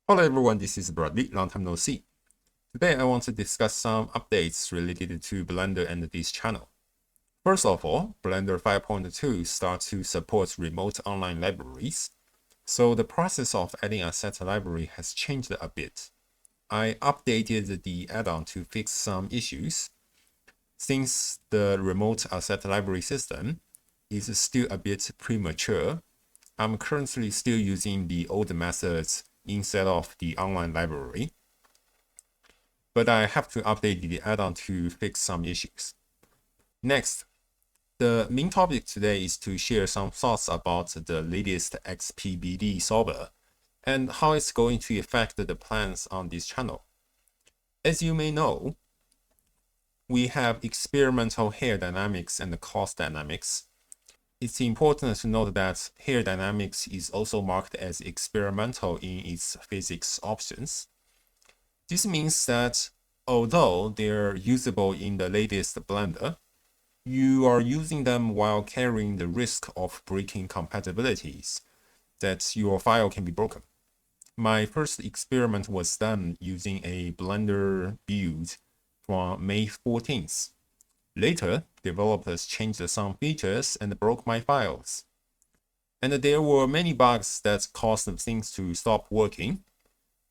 Hello everyone, this is Bradley, long time no see. Today I want to discuss some updates related to Blender and this channel. First of all, Blender 5.2 starts to support remote online libraries, so the process of adding a set library has changed a bit. I updated the add-on to fix some issues. Since the remote asset library system is still a bit premature, I'm currently still using the old methods instead of the online library, but I have to update the add-on to fix some issues. Next, the main topic today is to share some thoughts about the latest XPBD solver and how it's going to affect the plans on this channel. As you may know, we have experimental hair dynamics and cloth dynamics. It's important to note that hair dynamics is also marked as experimental in its physics options. This means that although they're usable in the latest Blender, you are using them while carrying the risk of breaking compatibilities, that your file can be broken. My first experiment was done using a Blender build from May 14th. Later, developers changed some features and broke my files. And there were many bugs that caused things to stop working.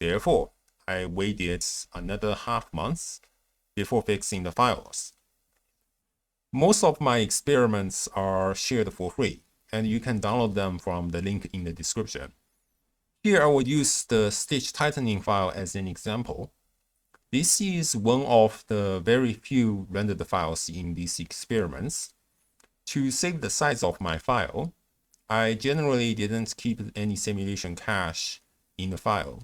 Therefore, I waited another half month before fixing the files. Most of my experiments are shared for free, and you can download them from the link in the description. Here I will use the stitch tightening file as an example. This is one of the very few rendered files in these experiments. To save the size of my file, I generally didn't keep any simulation cache in the file.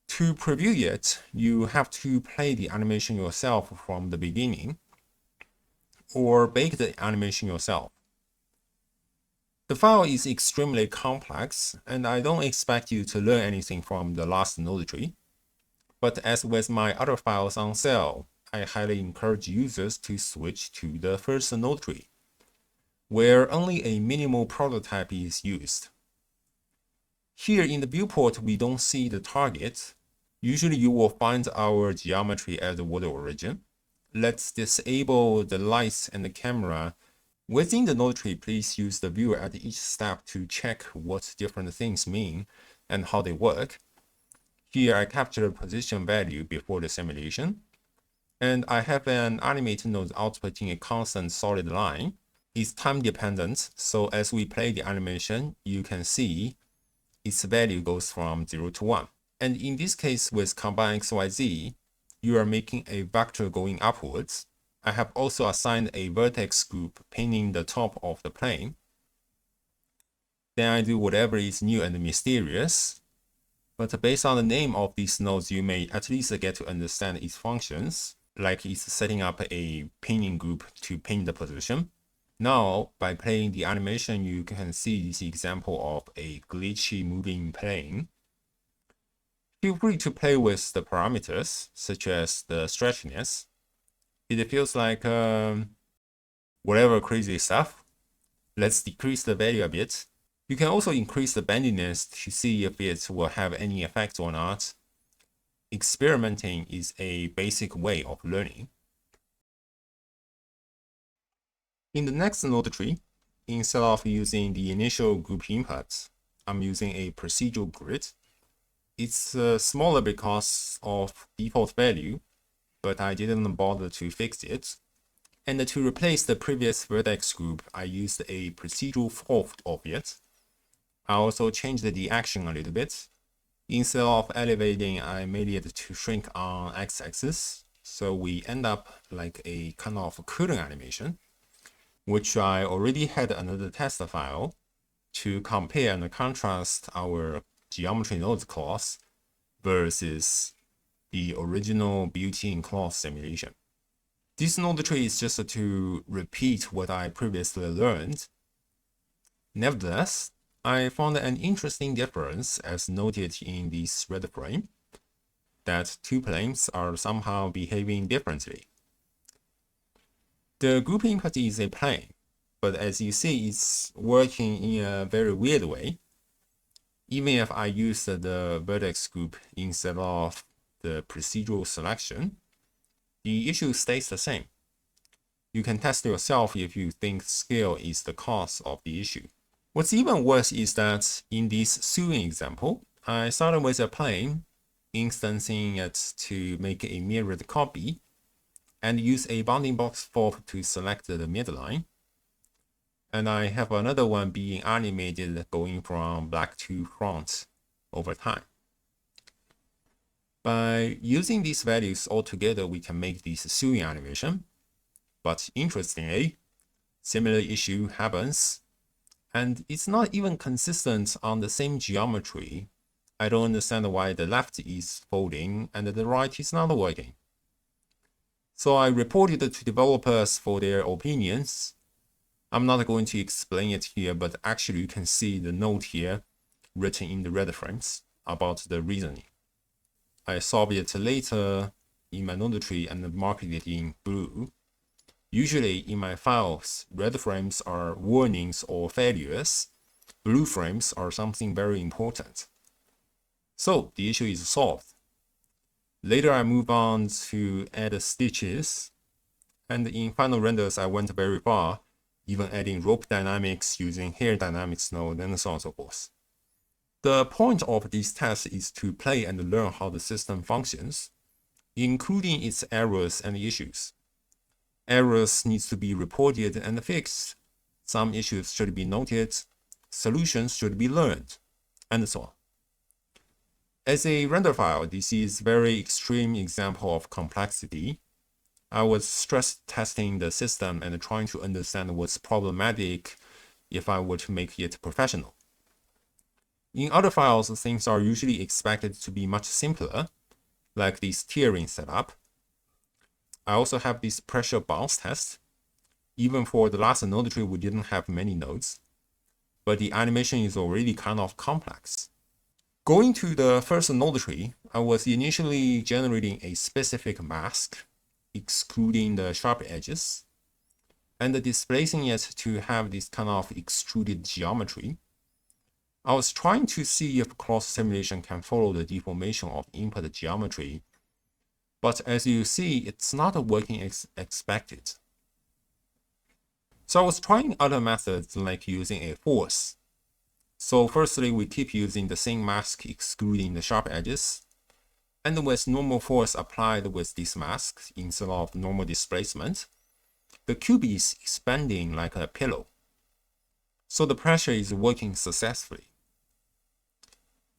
To preview it, you have to play the animation yourself from the beginning, or bake the animation yourself. The file is extremely complex, and I don't expect you to learn anything from the last node tree. But as with my other files on sale, I highly encourage users to switch to the first node tree, where only a minimal prototype is used. Here in the viewport, we don't see the target. Usually you will find our geometry as the water origin. Let's disable the lights and the camera. Within the node tree, please use the viewer at each step to check what different things mean and how they work. Here I capture position value before the simulation, and I have an animated node outputting a constant solid line. It's time dependent, so as we play the animation, you can see its value goes from 0 to 1. And in this case with combine XYZ, you are making a vector going upwards. I have also assigned a vertex group pinning the top of the plane. Then I do whatever is new and mysterious. But based on the name of these nodes, you may at least get to understand its functions, like it's setting up a pinning group to pin the position. Now, by playing the animation, you can see this example of a glitchy moving plane. Feel free to play with the parameters, such as the stretchiness. It feels like whatever crazy stuff. Let's decrease the value a bit. You can also increase the bendiness to see if it will have any effect or not. Experimenting is a basic way of learning. In the next node tree, instead of using the initial group input, I'm using a procedural grid. It's smaller because of default value, but I didn't bother to fix it. And to replace the previous vertex group, I used a procedural fold of it. I also changed the action a little bit. Instead of elevating, I made it to shrink on x-axis, so we end up like a kind of cooling animation, which I already had another test file to compare and contrast our geometrynodes class versus the original built-in class simulation. This node tree is just to repeat what I previously learned. Nevertheless, I found an interesting difference as noted in this red frame, that two planes are somehow behaving differently. The group input is a plane, but as you see, it's working in a very weird way. even if I use the vertex group instead of the procedural selection, the issue stays the same. You can test yourself if you think scale is the cause of the issue. What's even worse is that in this sewing example, I started with a plane, instancing it to make a mirrored copy, and use a bounding box fault to select the midline. And I have another one being animated going from black to front over time. By using these values all together, we can make this sewing animation. But interestingly, similar issue happens, and it's not even consistent on the same geometry. I don't understand why the left is folding and the right is not working. So I reported to developers for their opinions. I'm not going to explain it here, but actually you can see the note here written in the red frames about the reasoning. I solved it later in my node tree and marked it in blue. Usually in my files, red frames are warnings or failures. Blue frames are something very important. So the issue is solved. Later I move on to add stitches, and in final renders I went very far, even adding rope dynamics using hair dynamics node and so on and so forth. The point of this test is to play and learn how the system functions, including its errors and issues. Errors needs to be reported and fixed. Some issues should be noted, solutions should be learned, and so on. As a render file, this is a very extreme example of complexity. I was stress testing the system and trying to understand what's problematic if I were to make it professional. In other files, things are usually expected to be much simpler, like this tiering setup. I also have this pressure bounce test. Even for the last node tree, we didn't have many nodes, but the animation is already kind of complex. Going to the first node tree, I was initially generating a specific mask, excluding the sharp edges, and displacing it to have this kind of extruded geometry. I was trying to see if cross simulation can follow the deformation of input geometry, but as you see, it's not working as expected. So I was trying other methods like using a force. So firstly, we keep using the same mask excluding the sharp edges, and with normal force applied with this mask instead of normal displacement, the cube is expanding like a pillow. So the pressure is working successfully.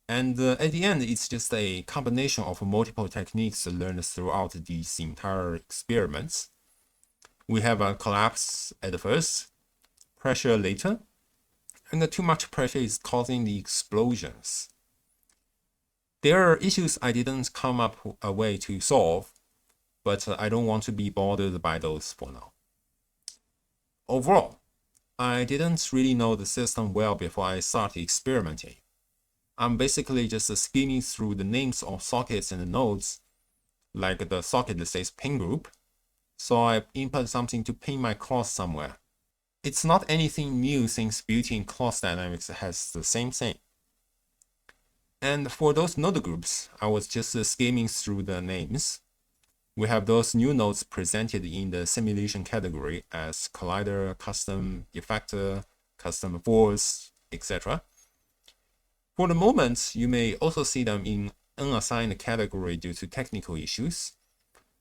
And at the end, it's just a combination of multiple techniques learned throughout these entire experiments. We have a collapse at first, pressure later, and too much pressure is causing the explosions. There are issues I didn't come up with a way to solve, but I don't want to be bothered by those for now. Overall, I didn't really know the system well before I started experimenting. I'm basically just skimming through the names of sockets and nodes, like the socket that says pin group, so I input something to pin my cross somewhere. It's not anything new since built-in cross dynamics has the same thing. And for those node groups, I was just skimming through the names. We have those new nodes presented in the simulation category as collider, custom effector, custom force, etc. For the moment, you may also see them in unassigned category due to technical issues.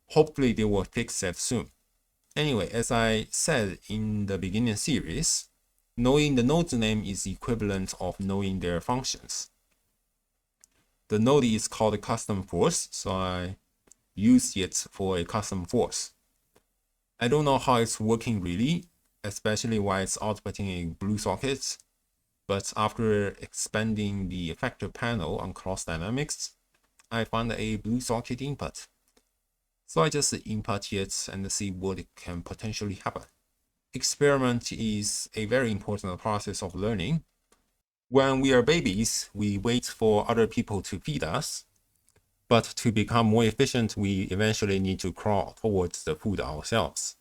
Hopefully they will fix that soon. Anyway, as I said in the beginning series, knowing the node's name is equivalent of knowing their functions. The node is called custom force, so I use it for a custom force. I don't know how it's working really, especially why it's outputting a blue socket, but after expanding the effector panel on cross dynamics, I found a blue socket input. So I just input it and see what can potentially happen. Experiment is a very important process of learning. When we are babies, we wait for other people to feed us. But to become more efficient, we eventually need to crawl towards the food ourselves.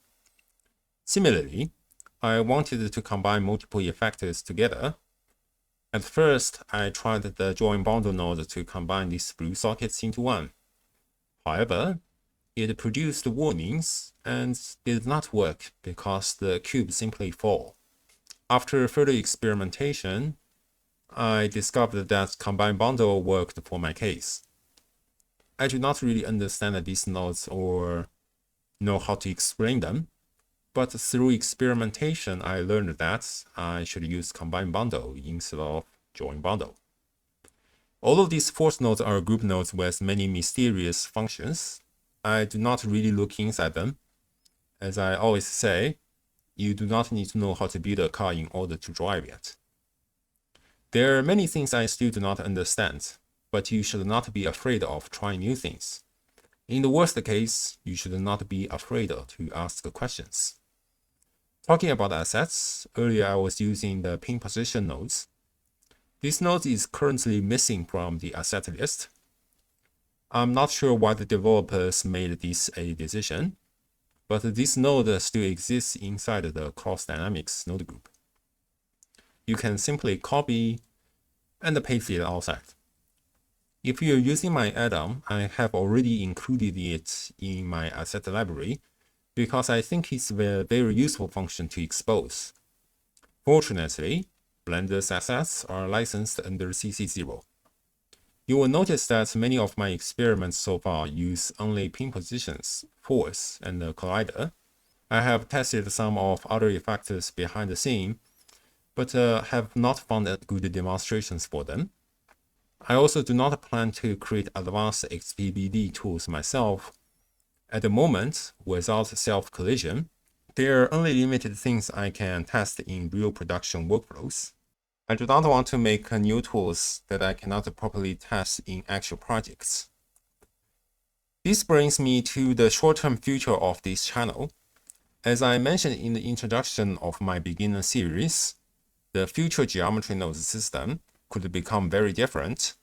Similarly, I wanted to combine multiple effectors together. At first, I tried the join bundle node to combine these blue sockets into one. However, it produced warnings and did not work because the cube simply fall. After further experimentation, I discovered that combine bundle worked for my case. I do not really understand these nodes or know how to explain them, but through experimentation, I learned that I should use combine bundle instead of join bundle. All of these force nodes are group nodes with many mysterious functions. I do not really look inside them. As I always say, you do not need to know how to build a car in order to drive it. There are many things I still do not understand, but you should not be afraid of trying new things. In the worst case, you should not be afraid to ask questions. Talking about assets, earlier I was using the pin position nodes. This node is currently missing from the asset list. I'm not sure why the developers made this a decision, but this node still exists inside the cross dynamics node group. You can simply copy and paste it outside. If you're using my add-on, I have already included it in my asset library because I think it's a very useful function to expose. Fortunately, Blender's assets are licensed under CC0. You will notice that many of my experiments so far use only pin positions, force, and the collider. I have tested some of other effects behind the scene, but have not found good demonstrations for them. I also do not plan to create advanced XPBD tools myself. At the moment, without self-collision, there are only limited things I can test in real production workflows. I do not want to make new tools that I cannot properly test in actual projects. This brings me to the short-term future of this channel. As I mentioned in the introduction of my beginner series, the future geometry nodes system could become very different.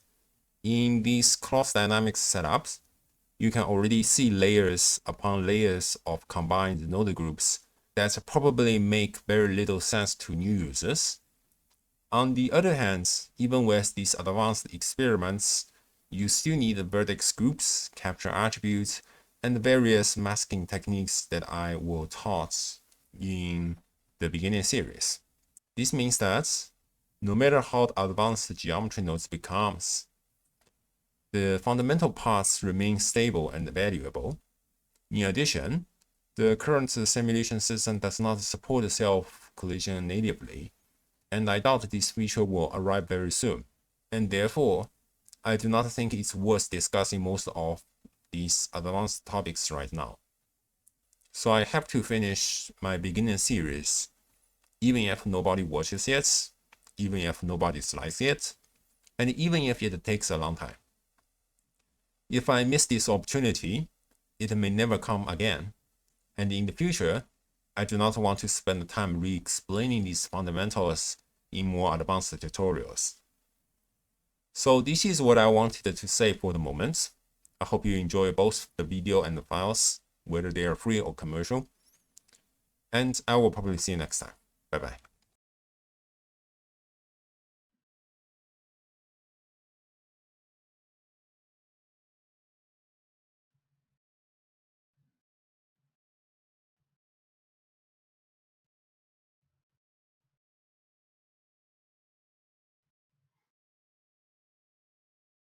In these cross dynamics setups, you can already see layers upon layers of combined node groups that probably make very little sense to new users. On the other hand, even with these advanced experiments, you still need vertex groups, capture attributes, and various masking techniques that I will taught in the beginning series. This means that no matter how advanced geometry nodes becomes, the fundamental parts remain stable and valuable. In addition, the current simulation system does not support self-collision natively, and I doubt this feature will arrive very soon. And therefore, I do not think it's worth discussing most of these advanced topics right now. So I have to finish my beginner series, even if nobody watches it, even if nobody likes it, and even if it takes a long time. If I miss this opportunity, it may never come again, and in the future, I do not want to spend time re-explaining these fundamentals in more advanced tutorials. So this is what I wanted to say for the moment. I hope you enjoy both the video and the files, whether they are free or commercial. And I will probably see you next time. Bye bye.